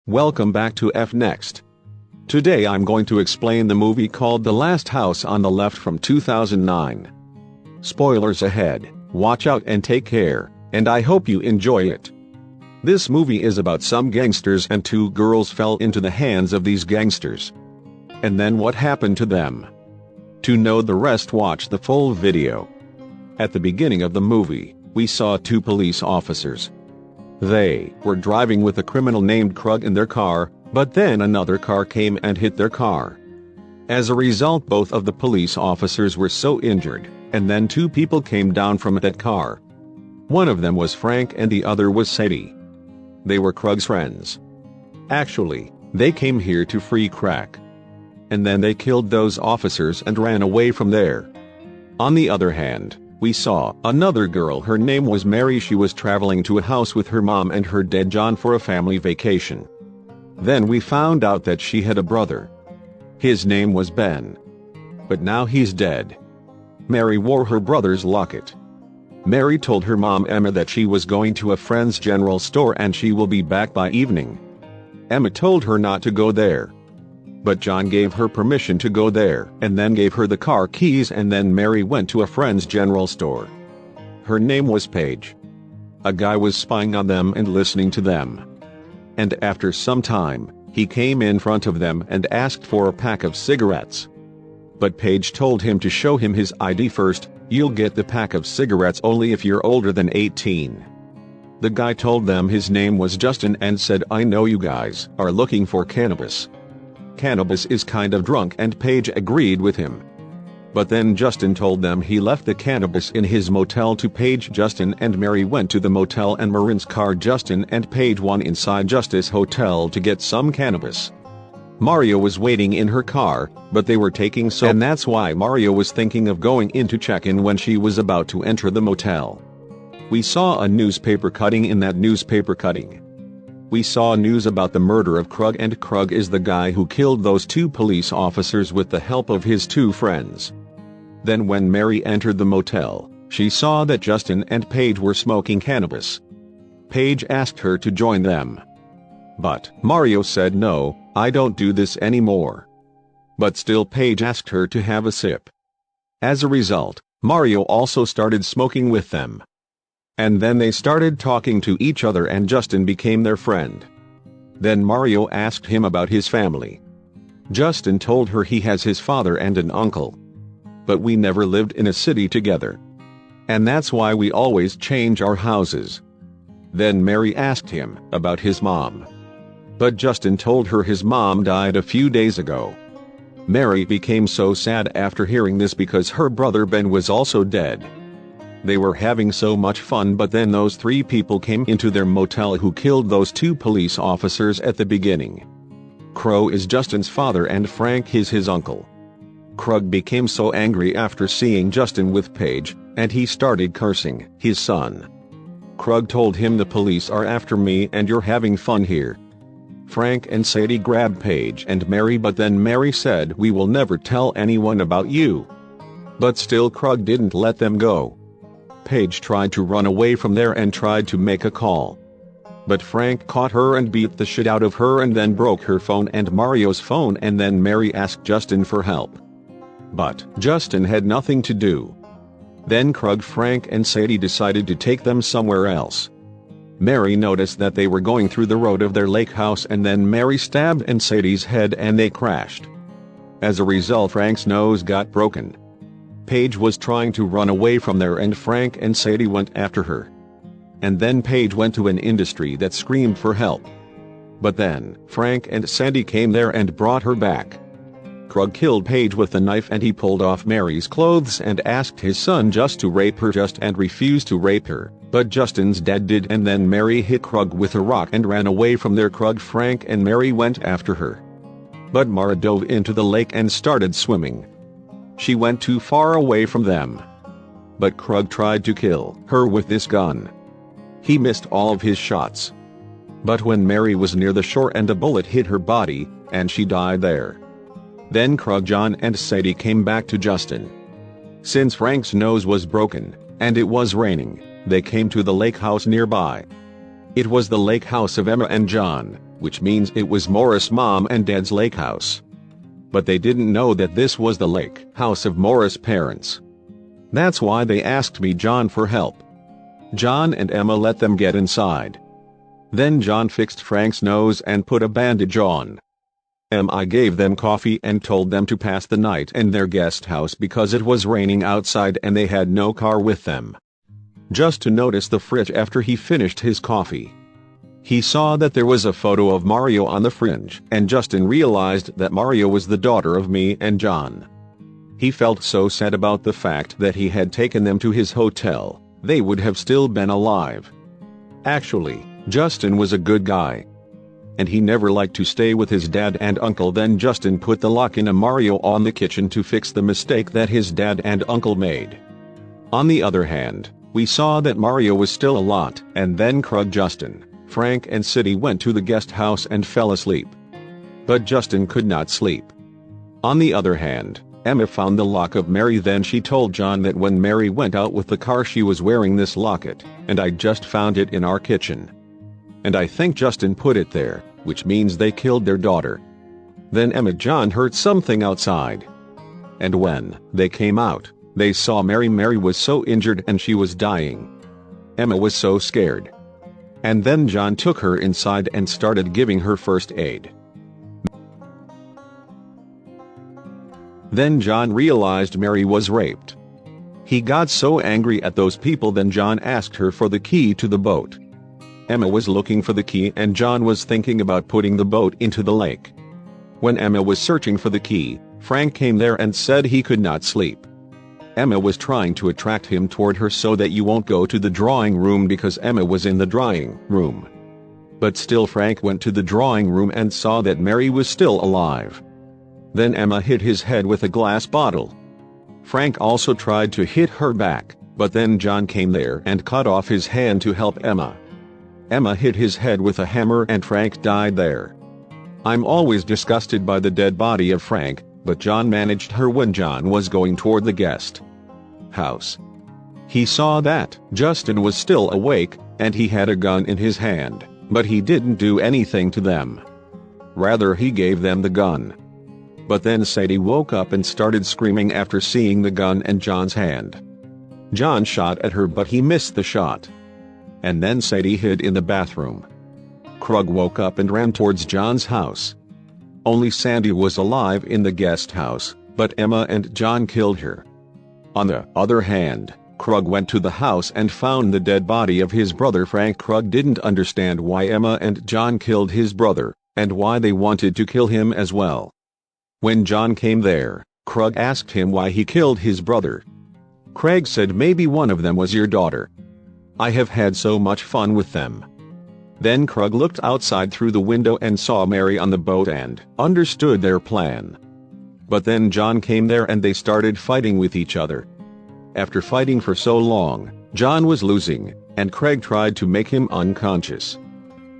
Welcome back to Fnext. Today I'm going to explain the movie called The Last House on the Left from 2009. Spoilers ahead, watch out and take care, and I hope you enjoy it. This movie is about some gangsters and two girls fell into the hands of these gangsters. And then what happened to them? To know the rest, watch the full video. At the beginning of the movie, we saw two police officers. They were driving with a criminal named Krug in their car, but then another car came and hit their car. As a result, both of the police officers were so injured, and then two people came down from that car. One of them was Frank and the other was Sadie. They were Krug's friends. Actually, they came here to free crack. And then they killed those officers and ran away from there. On the other hand, we saw another girl. Her name was Mary. She was traveling to a house with her mom and her dad John for a family vacation. Then we found out that she had a brother. His name was Ben. But now he's dead. Mary wore her brother's locket. Mary told her mom Emma that she was going to a friend's general store and she will be back by evening. Emma told her not to go there. But John gave her permission to go there and then gave her the car keys, and then Mary went to a friend's general store. Her name was Paige. A guy was spying on them and listening to them. And after some time, he came in front of them and asked for a pack of cigarettes. But Paige told him to show him his ID first. You'll get the pack of cigarettes only if you're older than 18. The guy told them his name was Justin and said, I know you guys are looking for cannabis. Cannabis is kind of drunk, and Paige agreed with him. But then Justin told them he left the cannabis in his motel to Paige. Justin and Mary went to the motel and Marin's car. Justin and Paige went inside Justice Hotel to get some cannabis. Mario was waiting in her car, but they were taking so, and that's why Mario was thinking of going in to check in when she was about to enter the motel. We saw a newspaper cutting. In that newspaper cutting, we saw news about the murder of Krug, and Krug is the guy who killed those two police officers with the help of his two friends. Then when Mary entered the motel, she saw that Justin and Paige were smoking cannabis. Paige asked her to join them. But Mario said, no, I don't do this anymore. But still Paige asked her to have a sip. As a result, Mario also started smoking with them. And then they started talking to each other and Justin became their friend. Then Mario asked him about his family. Justin told her he has his father and an uncle. But we never lived in a city together. And that's why we always change our houses. Then Mary asked him about his mom. But Justin told her his mom died a few days ago. Mary became so sad after hearing this because her brother Ben was also dead. They were having so much fun, but then those three people came into their motel who killed those two police officers at the beginning. Crow is Justin's father and Frank is his uncle. Krug became so angry after seeing Justin with Paige, and he started cursing his son. Krug told him, the police are after me and you're having fun here. Frank and Sadie grabbed Paige and Mary, but then Mary said, we will never tell anyone about you. But still Krug didn't let them go. Paige tried to run away from there and tried to make a call. But Frank caught her and beat the shit out of her and then broke her phone and Mario's phone, and then Mary asked Justin for help. But Justin had nothing to do. Then Krug, Frank and Sadie decided to take them somewhere else. Mary noticed that they were going through the road of their lake house, and then Mary stabbed in Sadie's head and they crashed. As a result, Frank's nose got broken. Paige was trying to run away from there and Frank and Sadie went after her. And then Paige went to an industry that screamed for help. But then Frank and Sadie came there and brought her back. Krug killed Paige with a knife and he pulled off Mary's clothes and asked his son just to rape her and refused to rape her, but Justin's dad did, and then Mary hit Krug with a rock and ran away from there. Krug, Frank and Mary went after her. But Mara dove into the lake and started swimming. She went too far away from them. But Krug tried to kill her with this gun. He missed all of his shots. But when Mary was near the shore and a bullet hit her body, and she died there. Then Krug, John and Sadie came back to Justin. Since Frank's nose was broken, and it was raining, they came to the lake house nearby. It was the lake house of Emma and John, which means it was Morris' mom and dad's lake house. But they didn't know that this was the lake house of Morris' parents. That's why they asked me, John, for help. John and Emma let them get inside. Then John fixed Frank's nose and put a bandage on. Emma gave them coffee and told them to pass the night in their guest house because it was raining outside and they had no car with them. Just to notice the fridge after he finished his coffee. He saw that there was a photo of Mario on the fridge, and Justin realized that Mario was the daughter of me and John. He felt so sad about the fact that he had taken them to his hotel. They would have still been alive. Actually, Justin was a good guy. And he never liked to stay with his dad and uncle. Then Justin put the lock in a Mario on the kitchen to fix the mistake that his dad and uncle made. On the other hand, we saw that Mario was still a lot, and then Krug, Justin, Frank and City went to the guest house and fell asleep. But Justin could not sleep. On the other hand, Emma found the lock of Mary. Then she told John that when Mary went out with the car she was wearing this locket, and I just found it in our kitchen. And I think Justin put it there, which means they killed their daughter. Then Emma and John heard something outside. And when they came out, they saw Mary. Mary was so injured and she was dying. Emma was so scared. And then John took her inside and started giving her first aid. Then John realized Mary was raped. He got so angry at those people. Then John asked her for the key to the boat. Emma was looking for the key and John was thinking about putting the boat into the lake. When Emma was searching for the key, Frank came there and said he could not sleep. Emma was trying to attract him toward her so that you won't go to the drawing room because Emma was in the drawing room. But still Frank went to the drawing room and saw that Mary was still alive. Then Emma hit his head with a glass bottle. Frank also tried to hit her back, but then John came there and cut off his hand to help Emma. Emma hit his head with a hammer and Frank died there. I'm always disgusted by the dead body of Frank, but John managed her when John was going toward the guest house. He saw that Justin was still awake and he had a gun in his hand, but he didn't do anything to them. Rather, he gave them the gun. But then Sadie woke up and started screaming after seeing the gun in John's hand. John shot at her but he missed the shot. And then Sadie hid in the bathroom. Krug woke up and ran towards John's house. Only Sandy was alive in the guest house, but Emma and John killed her. On the other hand, Krug went to the house and found the dead body of his brother Frank. Krug didn't understand why Emma and John killed his brother, and why they wanted to kill him as well. When John came there, Krug asked him why he killed his brother. Craig said maybe one of them was your daughter. I have had so much fun with them. Then Krug looked outside through the window and saw Mary on the boat and understood their plan. But then John came there and they started fighting with each other. After fighting for so long, John was losing, and Craig tried to make him unconscious.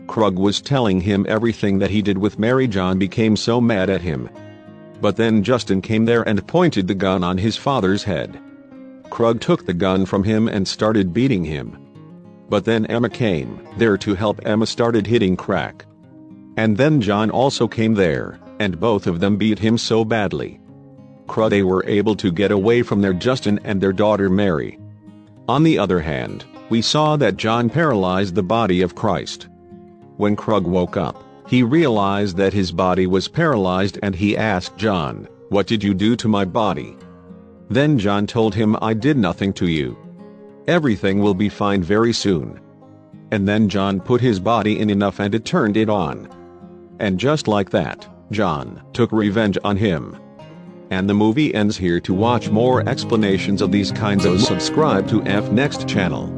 Krug was telling him everything that he did with Mary. John became so mad at him. But then Justin came there and pointed the gun on his father's head. Krug took the gun from him and started beating him. But then Emma came there to help. Emma started hitting Craig. And then John also came there, and both of them beat him so badly. They were able to get away from their Justin and their daughter Mary. On the other hand, we saw that John paralyzed the body of Christ. When Krug woke up, he realized that his body was paralyzed and he asked John, "What did you do to my body?" Then John told him, "I did nothing to you. Everything will be fine very soon." And then John put his body in enough and it turned it on. And just like that, John took revenge on him. And the movie ends here. To watch more explanations of these kinds of subscribe to Fnext channel.